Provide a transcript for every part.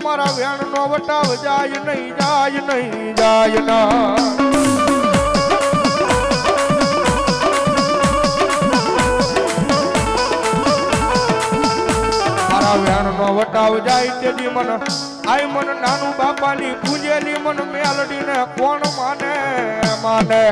મારા વેણ નો વટાવ જાય નહીં જાય નહીં જાય ના મારા વેણ નો વટાવ જાય તેથી મન આય મન નાનું બાપાની પૂજેલી મન મેલડી ને કોણ માને માને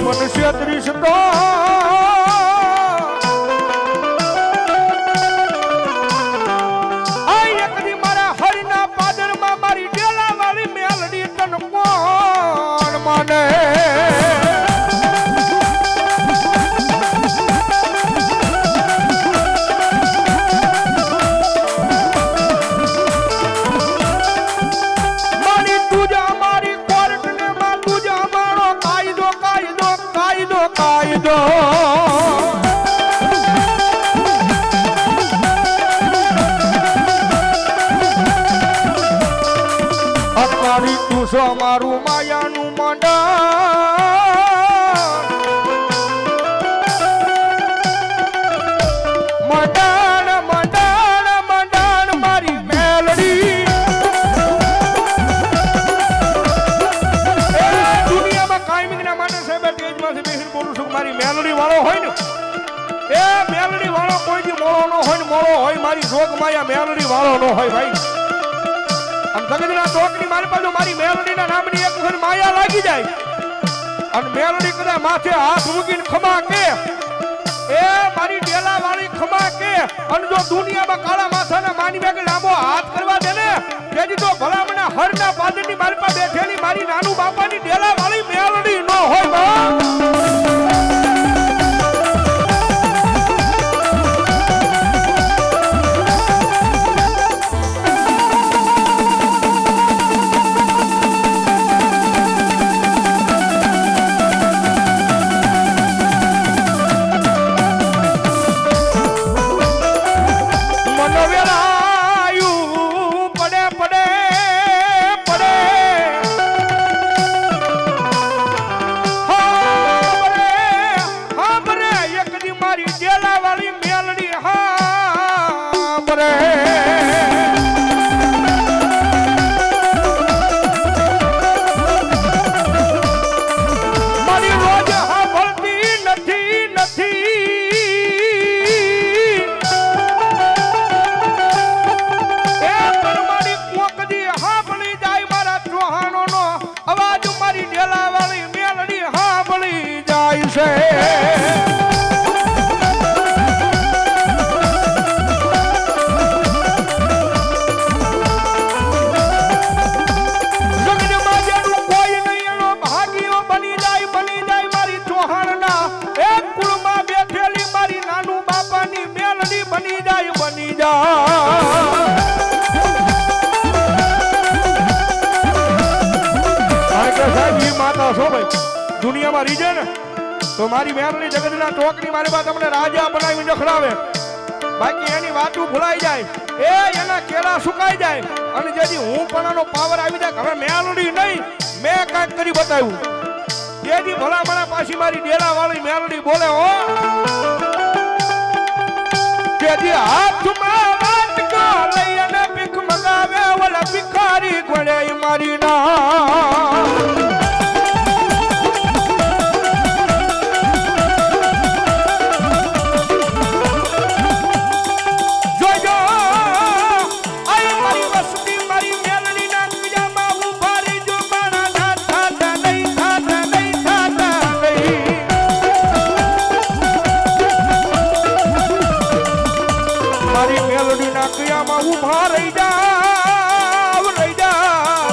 મનુષ્ય ત્રીસતો એકદી મારા હરિના પાદરમાં મારી ડેલા વાળી મેલડી તન કોણ માને કાયદો અમારી તું છો મારું માયાનું મંડાણ મંડાણ મંડાણ મારી મેલડી દુનિયામાં કાયમી ના માણસ છે તેજમાંથી બેસીને બોલું છું મારી મેલડી વાળો હોય ને એ મેલડી વાળો કોઈ દી મોળો ન હોય ને મોળો હોય મારી જોગ માયા મેલડી વાળો ન હોય ભાઈ આમ જગતના ચોકની મારી પાસે મારી મેલડીના નામની એક વખત માયા લાગી જાય અને મેલડી કદાચ માથે હાથ મૂકીને ખમા કે એ મારી ડેલા વાળી ખમા કે અને જો દુનિયામાં કાળા માથાના માની કે લાંબો હાથ કરવા દે ને તેથી તો ભલામણા હરના પાદરની મારી પાસે બેઠેલી મારી નાનું બાપાની ડેલા વાળી મેલડી ન હોય બા દુનિયામાં રીજે ને તો મારી મેલડી જગતના ચોકની મારી પાસે તમને રાજા બનાવી નખડાવે બાકી એની વાતું ભૂલાઈ જાય એ એના કેળા સુકાઈ જાય અને જેથી હું પણાનો પાવર આવી જાય હવે મેલડી નહીં મેં કાંઈક કરી બતાવ્યું તેથી ભલામણા પાછી મારી ડેલા વાળી મેલડી બોલે હો તેથી હાથમાં મારી મેલડી ના કયામાં ઉભા રહી જાવ રહી જાવ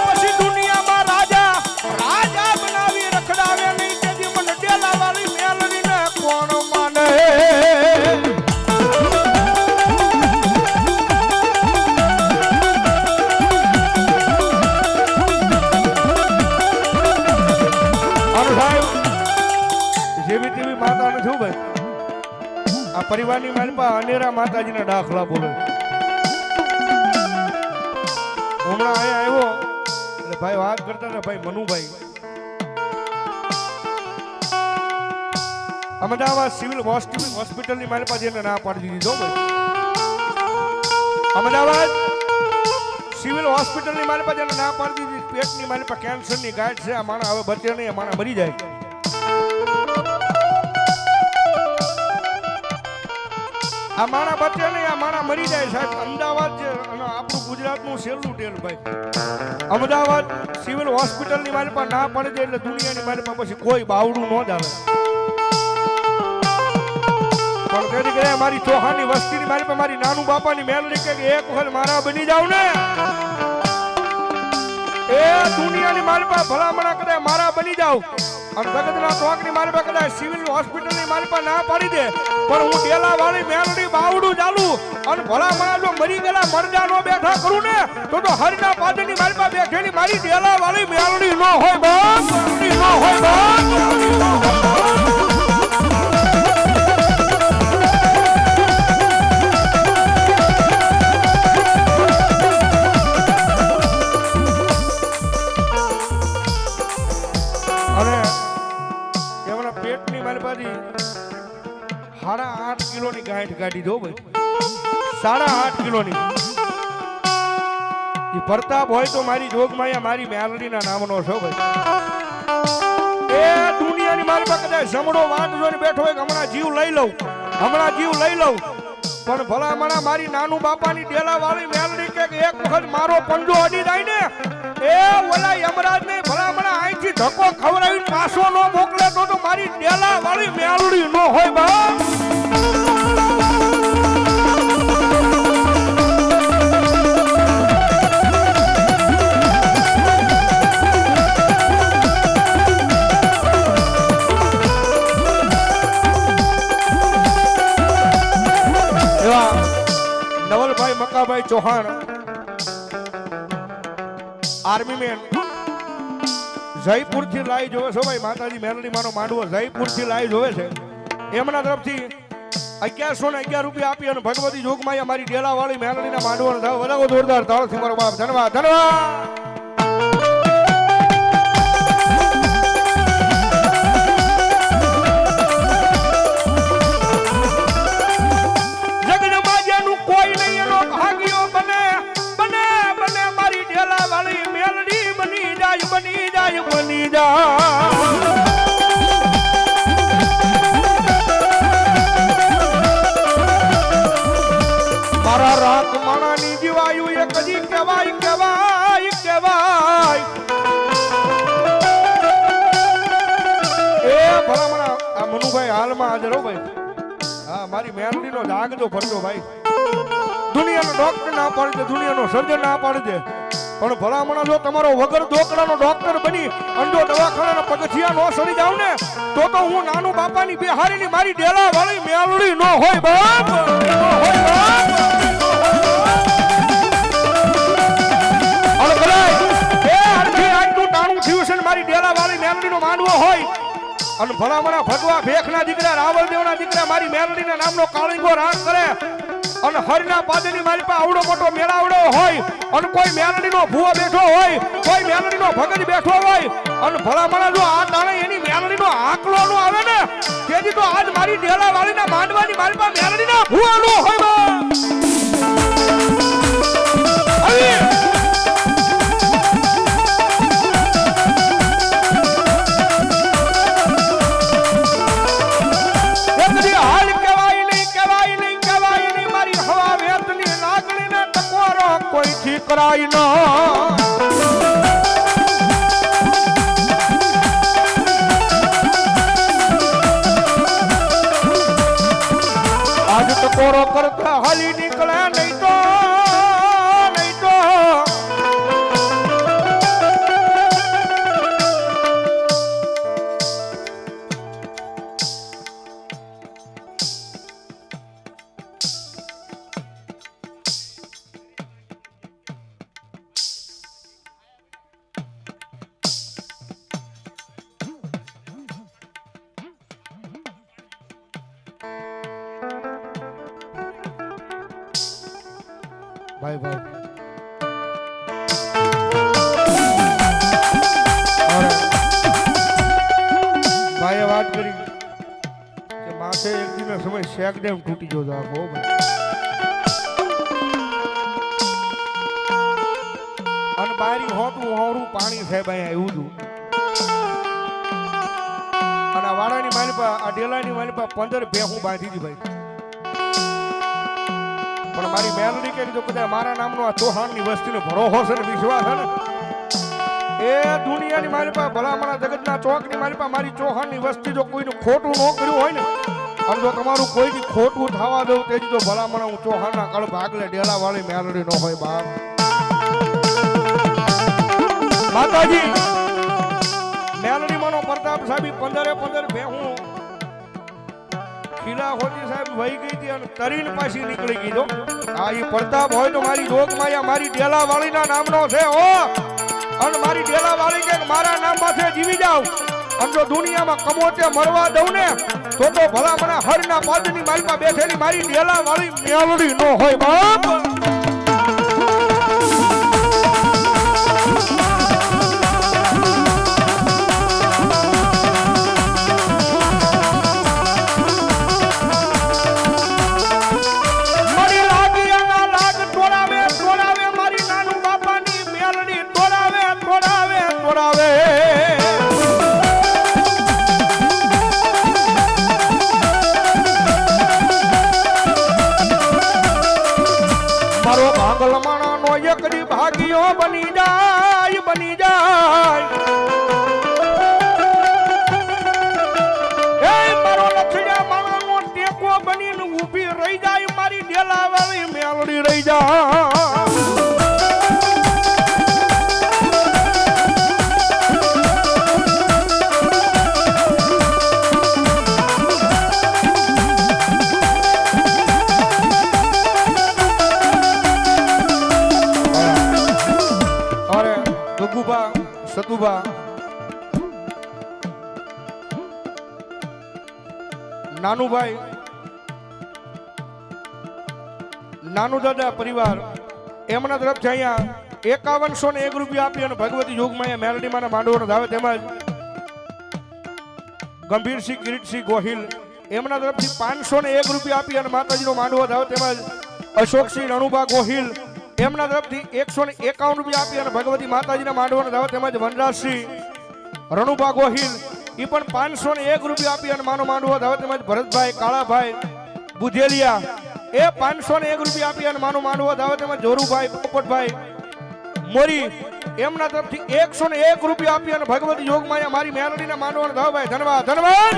પછી દુનિયામાં રાજા રાજા બનાવી રખડાવે નહીં તેથી મને ડેલા વાળી મેલડી ને કોણ માને જેવી તેવી માતા નથી ભાઈ આ પરિવારની માલપા અનેરા માતાજીના દાખલા બોલે હમણાં અહીંયા આવ્યો એટલે ભાઈ વાત કરતા હતા ભાઈ મનુભાઈ અમદાવાદ સિવિલ હોસ્પિટલની માલપા જેને ના પાડી દીધી જો ભાઈ અમદાવાદ સિવિલ હોસ્પિટલની માલપા જેને ના પાડી દીધી પેટની માલપા કેન્સરની ગાંઠ છે આ માણસ હવે બચે નહીં આ માણસ મરી જાય આ માણા બચે નહીં આ માણા મરી જાય સાહેબ અમદાવાદ છે અને આપણું ગુજરાતનું છેલ્લું ટેલ ભાઈ અમદાવાદ સિવિલ હોસ્પિટલની મારી પાસે ના પડે છે એટલે દુનિયાની મારી પાસે પછી કોઈ બાવડું ન જ આવે પણ તેથી કરે મારી ચોહાની વસ્તીની મારી પાસે મારી નાનું બાપાની મેલડી કે એક વખત મારા બની જાવ ને એ દુનિયાની મારી પાસે ભલામણા કદાચ મારા બની જાવ અને જગતના ટોકની મારી પાસે કદાચ સિવિલ હોસ્પિટલની મારી પાસે ના પાડી દે પણ હું ડેલા વાળી મેલડી બાવડું ચાલુ અને ભલામણા જો મરી ગયેલા મરજા નો બેઠા કરું ને તો હરના પાદરની મારી પાસે બેઠેલી મારી ડેલા વાળી મેલડી ન હોય બાપ મેલડી ન હોય બાપ પેટની મારી પાસે 8.5 કિલોની ગાંઠ કાઢી દો ભાઈ 8.5 કિલોની એ પ્રતાપ હોય તો મારી જોગમાયા મારી મેલડીના નામનો છો ભાઈ એ દુનિયાની મારી પાસે કદાચ જમડો વાંટ જોઈને બેઠો હોય હમણાં જીવ લઈ લઉં પણ ભલામણા મારી નાનું બાપાની ડેલા વાળી મેલડી કે એક વખત મારો પંજો અડી જાય ને એ ઓલા યમરાજ ને ભલામણા અહીંથી ધક્કો ખવડાવીને પાછો ન મોકલે તો મારી ડેલા વાળી મેલડી ન હોય બાપ નવલભાઈ મકાભાઈ ચૌહાણ આર્મી મેન જયપુર થી લાઈ જોવે છે ભાઈ માતાજી મેલડી માનો માંડવો જયપુર થી લાઈ જોવે છે એમના તરફથી 1111 રૂપિયા આપી અને ભગવતી જોગમાયા મારી ડેલા વાળી મેલડી ના માંડવો વધાવો જોરદાર તાળથી મારો બાપ ધન્યવાદ બની જા મારા રાત માણાની જીવાયુ એ કદી કહેવાય એ ભલામણા આ મનુભાઈ હાલમાં હાજર હો ભાઈ હા મારી મેલડીનો જાગજો ફરજો ભાઈ દુનિયાનો ડોક્ટર ના પાડી દે દુનિયાનો સર્જન ના પાડી દે પણ ભલામણા જો તમારો વગર દોકડાનો ડોક્ટર બની અંડો દવાખાનાના પગથિયા નો સડી જાવ ને તો હું નાનું બાપાની બિહારીની મારી ડેલા વાળી મેલડી નો હોય બાપ મારી ડેલા વાળી મેલડી નો માંડવો હોય અને ભલામણા ભગવા ભેખના દીકરા રાવળદેવના દીકરા મારી મેલડીના નામનો કાળીંગો રાગ કરે અને હરના પાદરની મારી પાસે આવડો મોટો મેળાવડો હોય અને કોઈ મેલડીનો ભૂવો બેઠો હોય કોઈ મેલડીનો ભગત બેઠો હોય અને ભલામણા જો આ તાણે એની મેલડીનો આંકલો નો આવે ને તેથી તો આજ મારી ડેલા વાળીના માંડવાની મારી પાસે મેલડીના ભૂવો નો હોય કોઈથી કરાય ના આજ તો કોરો કરતા હાલી નીકળે નહીં તો ભાઈ ભાઈ ભાઈએ વાત કરી કે માથે એક દિન સમય શેક ડેમ તૂટી ગયો હતો બહુ અને બારી હોતું હોરું પાણી સાહેબ અહીંયા આવ્યું હતું અને વાડાની માલિપા આ ડેલાની માલિપા 15 ભેહું બાંધી હતી ભાઈ પણ મારી મેલડી કે તો કદાચ મારા નામનો આ ચૌહાણની વસ્તીનો ભરોસો છે ને વિશ્વાસ છે ને એ દુનિયાની મારી પાસે ભલામણા જગતના ચોકની મારી પાસે મારી ચૌહાણની વસ્તી જો કોઈનું ખોટું ન કર્યું હોય ને અને જો તમારું કોઈથી ખોટું થવા દઉં તેથી તો ભલામણા હું ચૌહાણના કળ ભાગલે ડેલા વાળી મેલડી ન હોય બાપ માતાજી મેલડી માનો પ્રતાપ સાહેબ 15 ભેહું ખીલા હોતી સાહેબ વહી ગઈ હતી અને તરીને પાછી નીકળી ગઈ તો આ ઈ પ્રતાપ હોય તો મારી જોગમાયા મારી ડેલા વાળીના નામનો છે હો અને મારી ડેલા વાળી કે મારા નામ પાસે જીવી જાવ અને જો દુનિયામાં કમોતે મરવા દઉં ને તો ભલા મને હરના પાદની મારી પાસે બેઠેલી મારી ડેલા વાળી મેલડી ન હોય બાપ ભાગ્યો બની જાય એ મારો લખડ્યા માણસનો ટેકો બનીને ઊભી રહી જાય મારી ડેલા વાળી મેલડી રહી જાય સતુભા નાનુભાઈ નાનુ દાદા પરિવાર એમના તરફથી અહીંયા 5101 રૂપિયા આપી અને ભગવતી જોગમાયા મેલડીમાંના માંડવાનો ધાવે તેમજ ગંભીરસિંહ કિરીટસિંહ ગોહિલ એમના તરફથી 501 રૂપિયા આપી અને માતાજીનો માંડવો ધાવે તેમજ અશોકસિંહ રણુભા ગોહિલ એમના તરફથી 151 રૂપિયા આપી અને ભગવતી માતાજીના માંડવાનો ધાવો તેમજ વનરાજસિંહ રણુભા ગોહિલ એ પણ 501 રૂપિયા આપી અને માનો માંડવો ધાવો તેમજ ભરતભાઈ કાળાભાઈ બુધેલિયા એ 501 રૂપિયા આપી અને માનો માંડવો ધાવો તેમજ જોરુભાઈ પોપટભાઈ મોરી એમના તરફથી 101 રૂપિયા આપી અને ભગવતી જોગમાયા મારી મેલડીના માંડવાનો ધાવો ભાઈ ધન્યવાદ ધન્યવાદ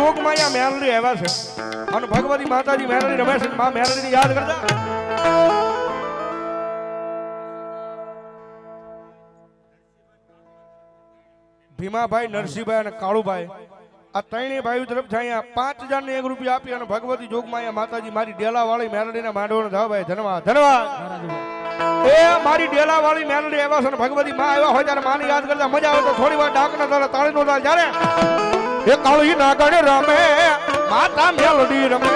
જોગમાયા મેલડી આવ્યા છે અને ભગવતી માતાજી મેલડી રમે છે માં મેલડીને યાદ કરતા ભીમાભાઈ નરસિંહભાઈ અને કાળુભાઈ આ ત્રણેય ભાઈઓ તરફથી અહીંયા 5001 રૂપિયા આપી અને ભગવતી જોગમાયા માતાજી મારી ડેલા વાળી મેલડીના માંડવાનો ધાવ ભાઈ ધન્યવાદ ધન્યવાદ એ મારી ડેલા વાળી મેલડી આવ્યા છે અને ભગવતી માં આવ્યા હોય ત્યારે માને યાદ કરતા મજા આવે તો થોડી વાર ડાકના તાળીનો તાળ જ્યારે એ કાળી નાગણ રમે માતા મેલડી રમે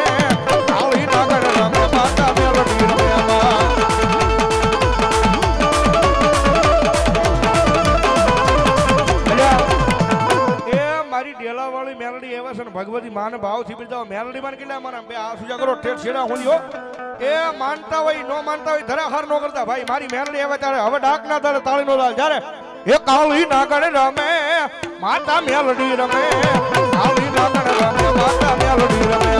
કાળી નાગણ રમે માતા મેલડી રમે એ મારી ડેલા વાળી મેલડી એવા છે ને ભગવતી માને ભાવથી બિરદાવો મેલડી માં કેટલા મારા બે આ સુજા કરો ઠેઠ છેડા હોલ્યો એ માનતા હોય નો માનતા હોય ધરાહાર નો કરતા ભાઈ મારી મેલડી આવે ત્યારે હવે ડાક ના તારે તાળી નો દાલ જ્યારે એ કાળી નાગણ રમે માતા મેલડી રમે કાળી નાગણ રમે માતા મેલડી રમે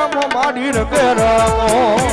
રામો માડી રગે રામો